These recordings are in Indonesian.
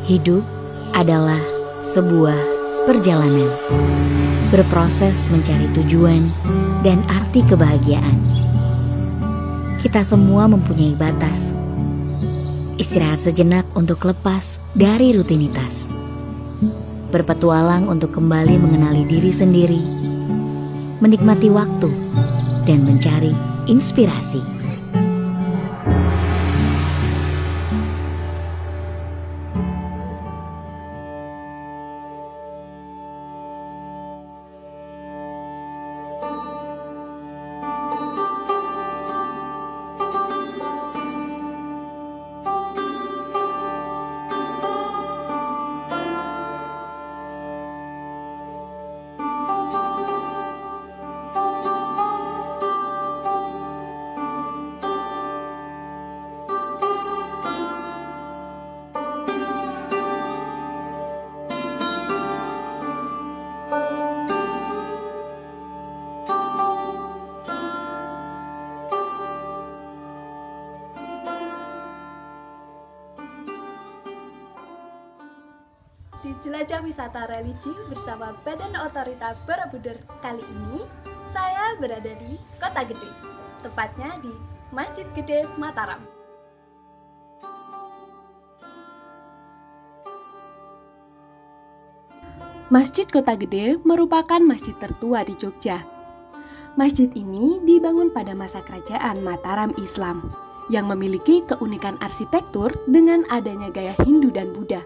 Hidup adalah sebuah perjalanan, berproses mencari tujuan dan arti kebahagiaan. Kita semua mempunyai batas, istirahat sejenak untuk lepas dari rutinitas, berpetualang untuk kembali mengenali diri sendiri, menikmati waktu, dan mencari inspirasi. Di Jelajah Wisata Religi bersama Badan Otorita Borobudur kali ini, saya berada di Kota Gede, tepatnya di Masjid Gede Mataram. Masjid Kota Gede merupakan masjid tertua di Jogja. Masjid ini dibangun pada masa kerajaan Mataram Islam, yang memiliki keunikan arsitektur dengan adanya gaya Hindu dan Buddha.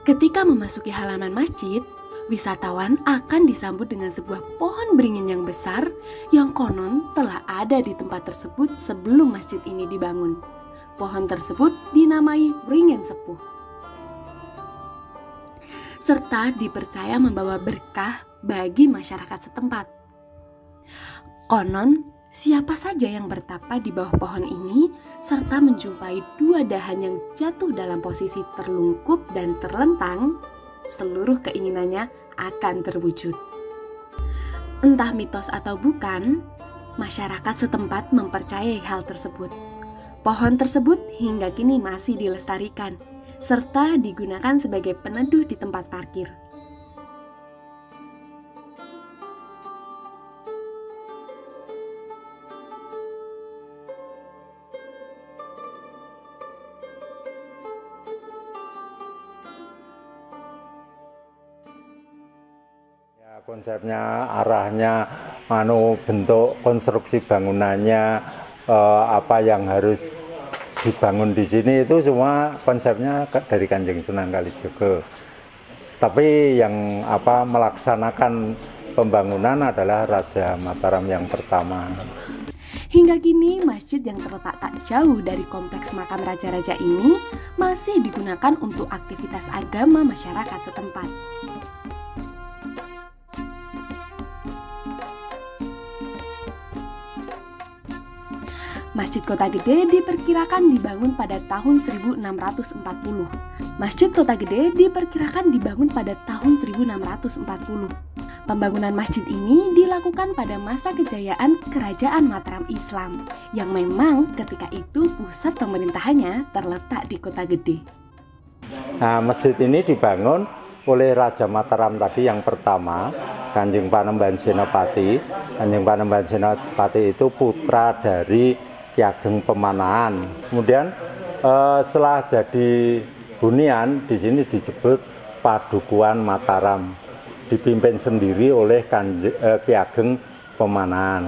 Ketika memasuki halaman masjid, wisatawan akan disambut dengan sebuah pohon beringin yang besar yang konon telah ada di tempat tersebut sebelum masjid ini dibangun. Pohon tersebut dinamai Wringin Sepuh, serta dipercaya membawa berkah bagi masyarakat setempat. Konon, siapa saja yang bertapa di bawah pohon ini serta menjumpai dua dahan yang jatuh dalam posisi terlungkup dan terlentang, seluruh keinginannya akan terwujud. Entah mitos atau bukan, masyarakat setempat mempercayai hal tersebut. Pohon tersebut hingga kini masih dilestarikan, serta digunakan sebagai peneduh di tempat parkir. Konsepnya, arahnya, bentuk konstruksi bangunannya, apa yang harus dibangun di sini itu semua konsepnya dari Kanjeng Sunan Kalijaga. Tapi yang melaksanakan pembangunan adalah Raja Mataram yang pertama. Hingga kini, masjid yang terletak tak jauh dari kompleks makam raja-raja ini masih digunakan untuk aktivitas agama masyarakat setempat. Masjid Kota Gede diperkirakan dibangun pada tahun 1640. Masjid Kota Gede diperkirakan dibangun pada tahun 1640. Pembangunan masjid ini dilakukan pada masa kejayaan Kerajaan Mataram Islam, yang memang ketika itu pusat pemerintahannya terletak di Kota Gede. Nah, masjid ini dibangun oleh Raja Mataram tadi yang pertama, Kanjeng Panembahan Senopati. Kanjeng Panembahan Senopati itu putra dari Ki Ageng Pemanahan. Kemudian setelah jadi hunian, di sini disebut Padukuhan Mataram, dipimpin sendiri oleh Ki Ageng Pemanahan.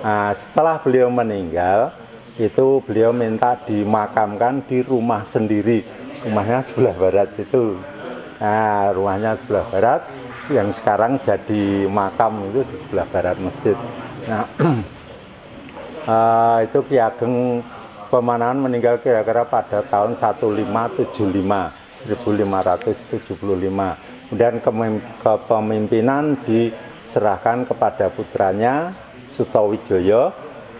Nah, setelah beliau meninggal, itu beliau minta dimakamkan di rumah sendiri, rumahnya sebelah barat situ. Nah, rumahnya sebelah barat, yang sekarang jadi makam itu di sebelah barat masjid. Nah, itu Ki Ageng Pemanahan meninggal kira-kira pada tahun 1575. Kemudian kepemimpinan diserahkan kepada putranya Sutawijaya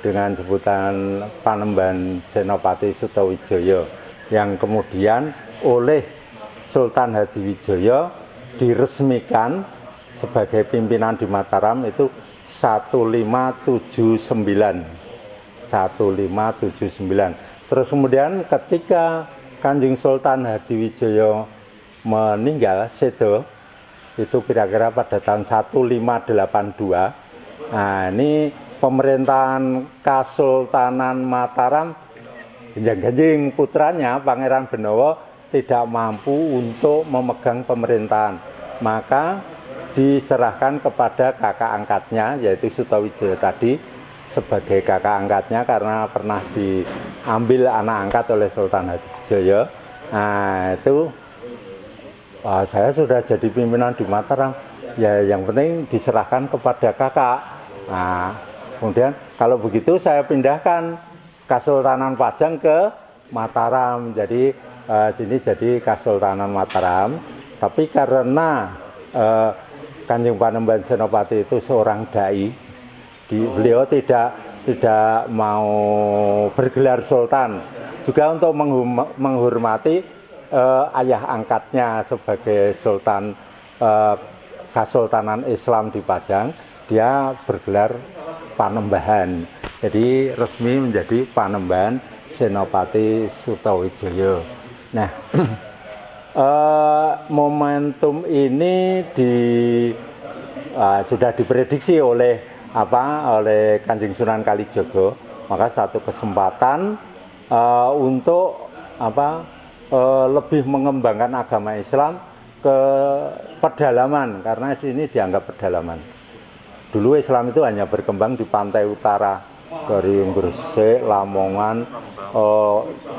dengan sebutan Panembahan Senopati Sutawijaya, yang kemudian oleh Sultan Hadiwijaya diresmikan sebagai pimpinan di Mataram itu 1579. Terus kemudian ketika Kanjeng Sultan Hadiwijaya meninggal sedo itu kira-kira pada tahun 1582. Nah, ini pemerintahan Kasultanan Mataram, Kanjeng putranya Pangeran Benowo tidak mampu untuk memegang pemerintahan, maka diserahkan kepada kakak angkatnya yaitu Sutawijaya tadi sebagai kakak angkatnya karena pernah diambil anak angkat oleh Sultan Hadiwijaya. Nah, itu saya sudah jadi pimpinan di Mataram, ya yang penting diserahkan kepada kakak. Nah, kemudian kalau begitu saya pindahkan Kasultanan Pajang ke Mataram, jadi sini jadi Kasultanan Mataram. Tapi karena Kanjeng Panembahan Senopati itu seorang dai, beliau tidak mau bergelar sultan, juga untuk menghormati ayah angkatnya sebagai sultan Kasultanan Islam di Pajang, dia bergelar Panembahan, jadi resmi menjadi Panembahan Senopati Sutawijaya. Nah, momentum ini sudah diprediksi oleh Kanjeng Sunan Kalijaga, maka satu kesempatan untuk lebih mengembangkan agama Islam ke pedalaman, karena sini dianggap pedalaman. Dulu Islam itu hanya berkembang di pantai utara, dari Gresik, Lamongan,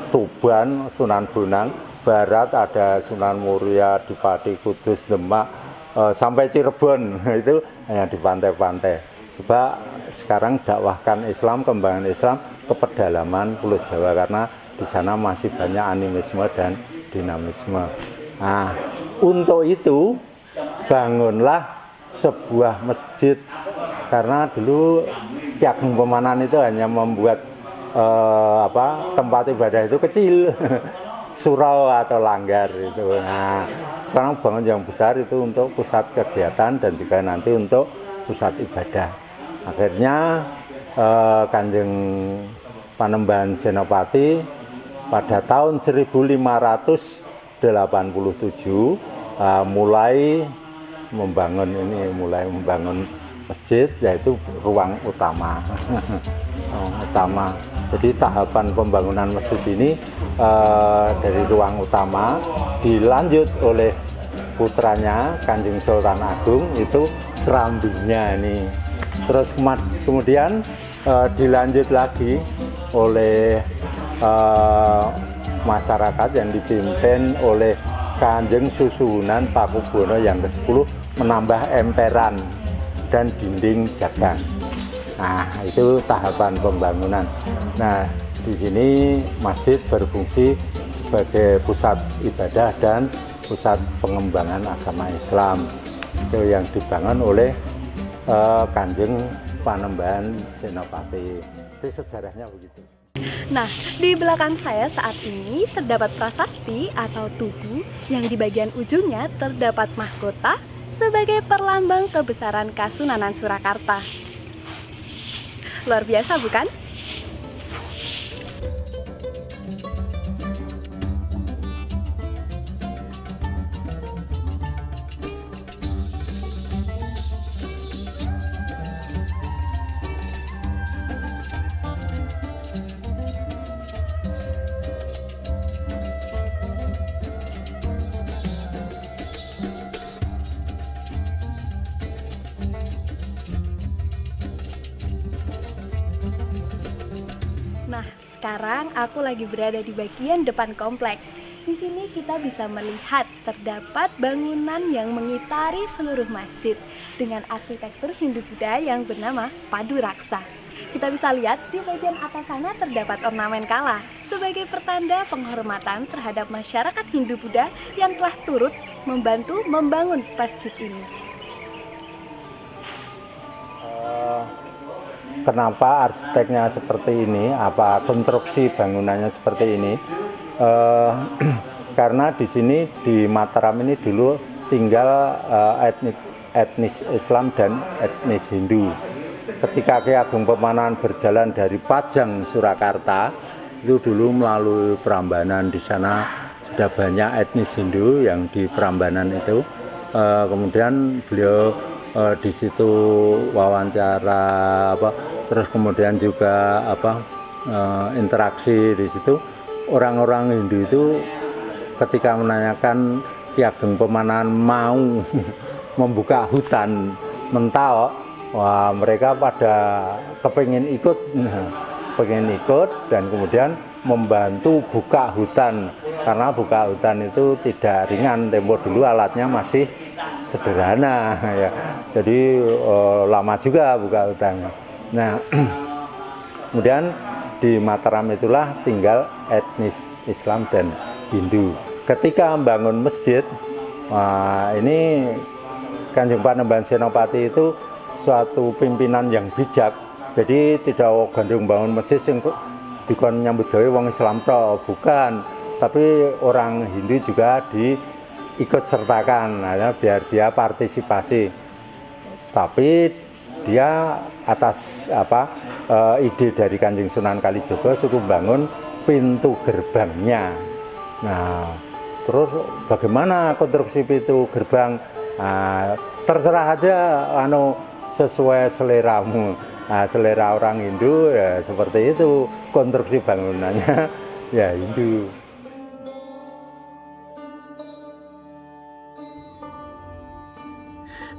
Tuban, Sunan Bonang, barat ada Sunan Muria, Dipati, Kudus, Demak, sampai Cirebon itu hanya di pantai-pantai. Coba sekarang dakwahkan Islam, kembangan Islam ke pedalaman Pulau Jawa, karena di sana masih banyak animisme dan dinamisme. Nah, untuk itu bangunlah sebuah masjid, karena dulu Ki Ageng Pemanahan itu hanya membuat tempat ibadah itu kecil, surau atau langgar itu. Nah, sekarang bangun yang besar itu untuk pusat kegiatan dan juga nanti untuk pusat ibadah. Akhirnya Kanjeng Panembahan Senopati pada tahun 1587 mulai membangun masjid, yaitu ruang utama. Jadi tahapan pembangunan masjid ini dari ruang utama dilanjut oleh putranya Kanjeng Sultan Agung, itu serambinya ini. Terus kemudian dilanjut lagi oleh masyarakat yang dipimpin oleh Kanjeng Susuhunan Pakubuwono yang ke-10 menambah emperan dan dinding jagang. Nah, itu tahapan pembangunan. Nah, di sini masjid berfungsi sebagai pusat ibadah dan pusat pengembangan agama Islam. Itu yang dibangun oleh Kanjeng Panembahan Senopati. Itu sejarahnya begitu. Nah, di belakang saya saat ini terdapat prasasti atau tugu yang di bagian ujungnya terdapat mahkota sebagai perlambang kebesaran Kasunanan Surakarta. Luar biasa bukan? Nah, sekarang aku lagi berada di bagian depan komplek. Di sini kita bisa melihat terdapat bangunan yang mengitari seluruh masjid dengan arsitektur Hindu-Buddha yang bernama Padu Raksa. Kita bisa lihat di bagian atas sana terdapat ornamen kala sebagai pertanda penghormatan terhadap masyarakat Hindu-Buddha yang telah turut membantu membangun masjid ini. Kenapa arsiteknya seperti ini? Apa konstruksi bangunannya seperti ini? Karena di sini di Mataram ini dulu tinggal etnis Islam dan etnis Hindu. Ketika Ki Ageng Pemanan berjalan dari Pajang Surakarta, itu dulu melalui Prambanan. Di sana sudah banyak etnis Hindu yang di Prambanan itu. Kemudian beliau di situ wawancara terus kemudian juga interaksi di situ. Orang-orang Hindu itu ketika menanyakan Ki Ageng Pemanan mau membuka hutan Mentao, wah mereka pada kepingin ikut dan kemudian membantu buka hutan, karena buka hutan itu tidak ringan. Tempo dulu alatnya masih sederhana ya, jadi lama juga buka hutan. Nah kemudian di Mataram itulah tinggal etnis Islam dan Hindu. Ketika membangun masjid, ini Kanjeng Panembahan Senopati itu suatu pimpinan yang bijak. Jadi tidak gandeng bangun masjid yang dikon nyambut gawe wong Islam tok, bukan. Tapi orang Hindu juga diikut sertakan, biar dia partisipasi. Tapi dia atas ide dari Kanjeng Sunan Kalijaga suku bangun pintu gerbangnya. Nah, terus bagaimana konstruksi pintu gerbang? Terserah aja sesuai seleramu. Selera orang Hindu ya seperti itu, konstruksi bangunannya ya Hindu.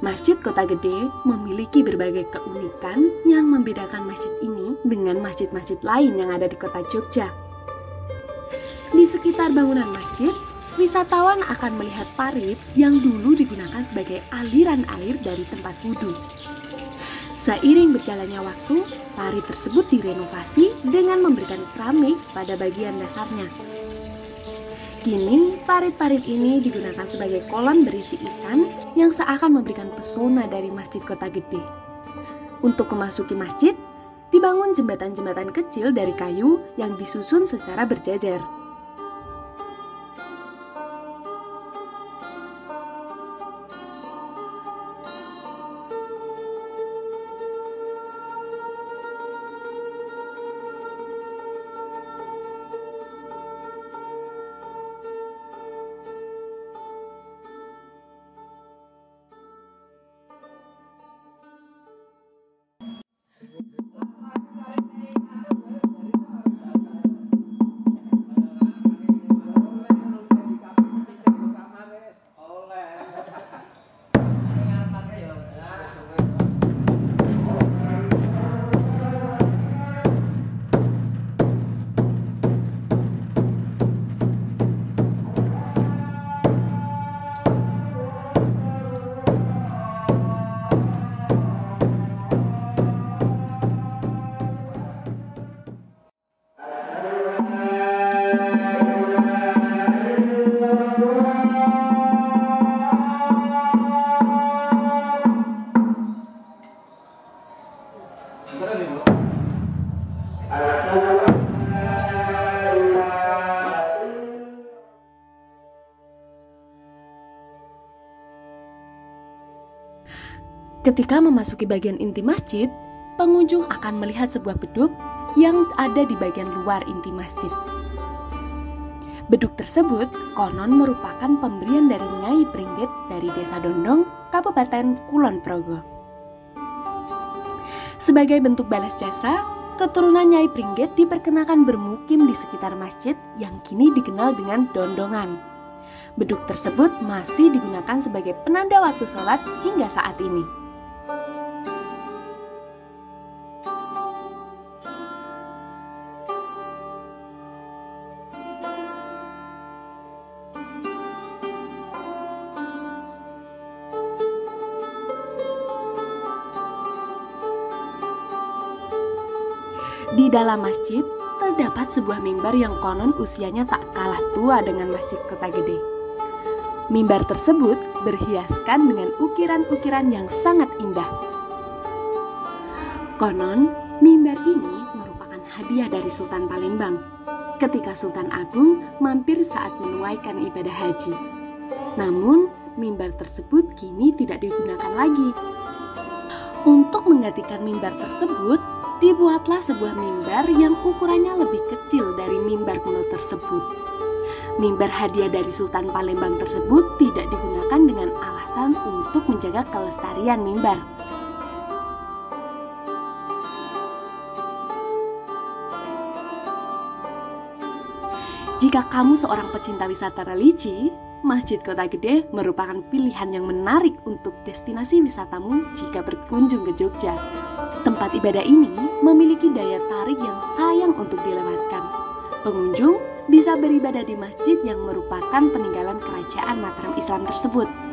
Masjid Kota Gede memiliki berbagai keunikan yang membedakan masjid ini dengan masjid-masjid lain yang ada di kota Jogja. Di sekitar bangunan masjid, wisatawan akan melihat parit yang dulu digunakan sebagai aliran air dari tempat wudhu. Seiring berjalannya waktu, parit tersebut direnovasi dengan memberikan keramik pada bagian dasarnya. Kini, parit-parit ini digunakan sebagai kolam berisi ikan yang seakan memberikan pesona dari Masjid Kota Gede. Untuk memasuki masjid, dibangun jembatan-jembatan kecil dari kayu yang disusun secara berjajar. Ketika memasuki bagian inti masjid, pengunjung akan melihat sebuah beduk yang ada di bagian luar inti masjid. Beduk tersebut konon merupakan pemberian dari Nyai Pringgit dari Desa Dondong, Kabupaten Kulon Progo. Sebagai bentuk balas jasa, keturunan Nyai Pringgit diperkenakan bermukim di sekitar masjid yang kini dikenal dengan Dondongan. Beduk tersebut masih digunakan sebagai penanda waktu sholat hingga saat ini. Di dalam masjid terdapat sebuah mimbar yang konon usianya tak kalah tua dengan Masjid Kota Gede. Mimbar tersebut berhiaskan dengan ukiran-ukiran yang sangat indah. Konon, mimbar ini merupakan hadiah dari Sultan Palembang ketika Sultan Agung mampir saat menunaikan ibadah haji. Namun, mimbar tersebut kini tidak digunakan lagi. Untuk menggantikan mimbar tersebut, dibuatlah sebuah mimbar yang ukurannya lebih kecil dari mimbar kuno tersebut. Mimbar hadiah dari Sultan Palembang tersebut tidak digunakan dengan alasan untuk menjaga kelestarian mimbar. Jika kamu seorang pecinta wisata religi, Masjid Kota Gede merupakan pilihan yang menarik untuk destinasi wisatamu jika berkunjung ke Jogja. Tempat ibadah ini memiliki daya tarik yang sayang untuk dilewatkan. Pengunjung bisa beribadah di masjid yang merupakan peninggalan kerajaan Mataram Islam tersebut.